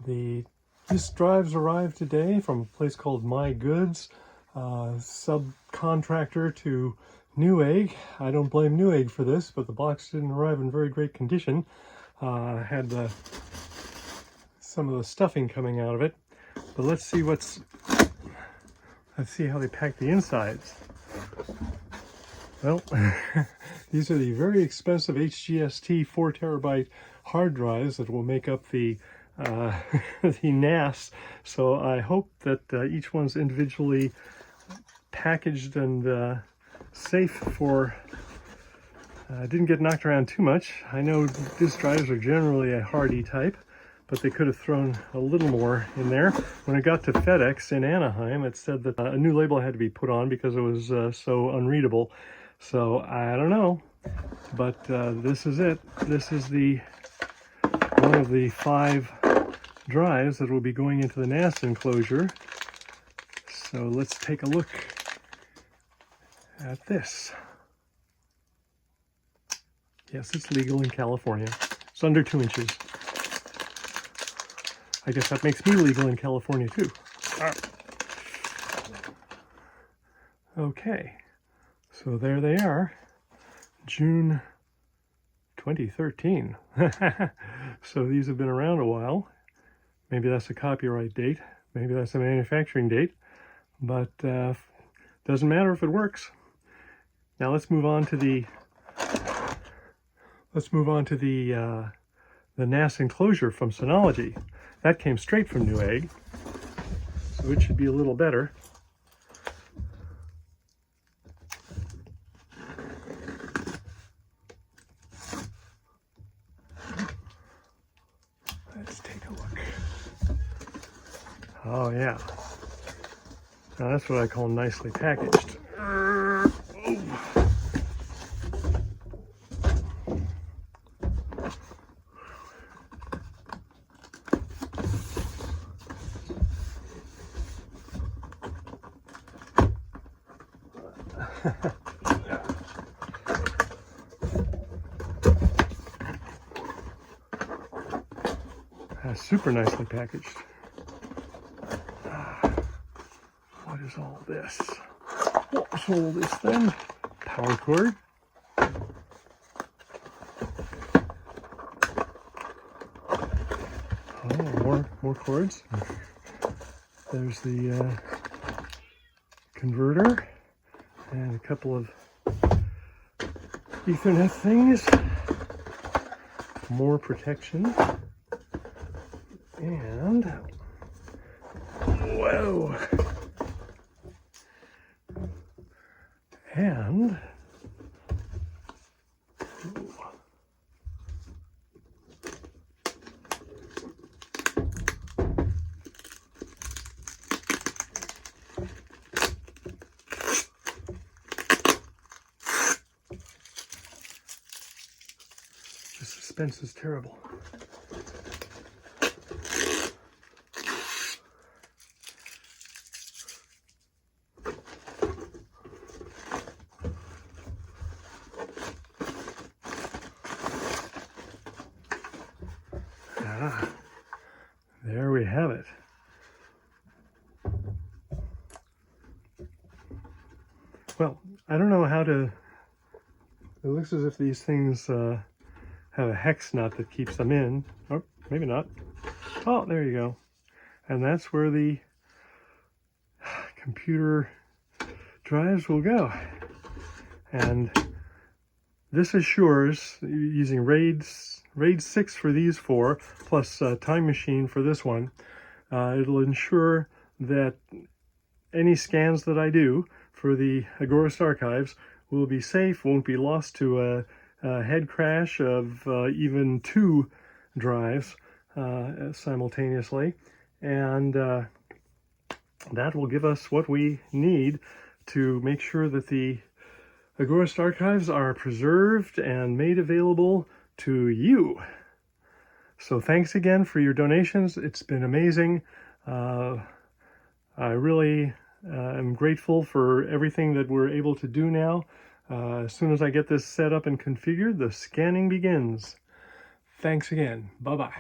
The disk drives arrived today from a place called My Goods, subcontractor to Newegg. I don't blame Newegg for this, but the box didn't arrive in very great condition. Had some of the stuffing coming out of it. But let's see how they pack the insides. Well, these are the very expensive HGST 4 terabyte hard drives that will make up the the NAS. So I hope that each one's individually packaged and safe for didn't get knocked around too much. I know disk drives are generally a hardy type, but they could have thrown a little more in there. When it got to FedEx in Anaheim, it said that a new label had to be put on because it was so unreadable. So I don't know, but this is it. This is one of the 5 drives that will be going into the NAS enclosure. So let's take a look at this. Yes, it's legal in California. It's under 2 inches. I guess that makes me legal in California too. Okay, so there they are, June 2013. So these have been around a while. Maybe that's a copyright date, maybe that's a manufacturing date, but doesn't matter if it works. Now let's move on to the NAS enclosure from Synology. That came straight from Newegg, so it should be a little better. Let's take a look. Oh yeah. Now that's what I call nicely packaged. Super nicely packaged. What is all this? What's all this then? Power cord. Oh, more cords. There's the converter and a couple of Ethernet things. More protection. And whoa, and the suspense is terrible. There we have it. Well, I don't know how to... It looks as if these things have a hex nut that keeps them in. Oh, maybe not. Oh, there you go. And that's where the computer drives will go. And this assures, using RAID 6 for these 4, plus Time Machine for this one, it'll ensure that any scans that I do for the Agorist archives will be safe, won't be lost to a head crash of even 2 drives simultaneously, and that will give us what we need to make sure that the Agorist archives are preserved and made available to you. So thanks again for your donations. It's been amazing. I really am grateful for everything that we're able to do now. As soon as I get this set up and configured, the scanning begins. Thanks again. Bye-bye.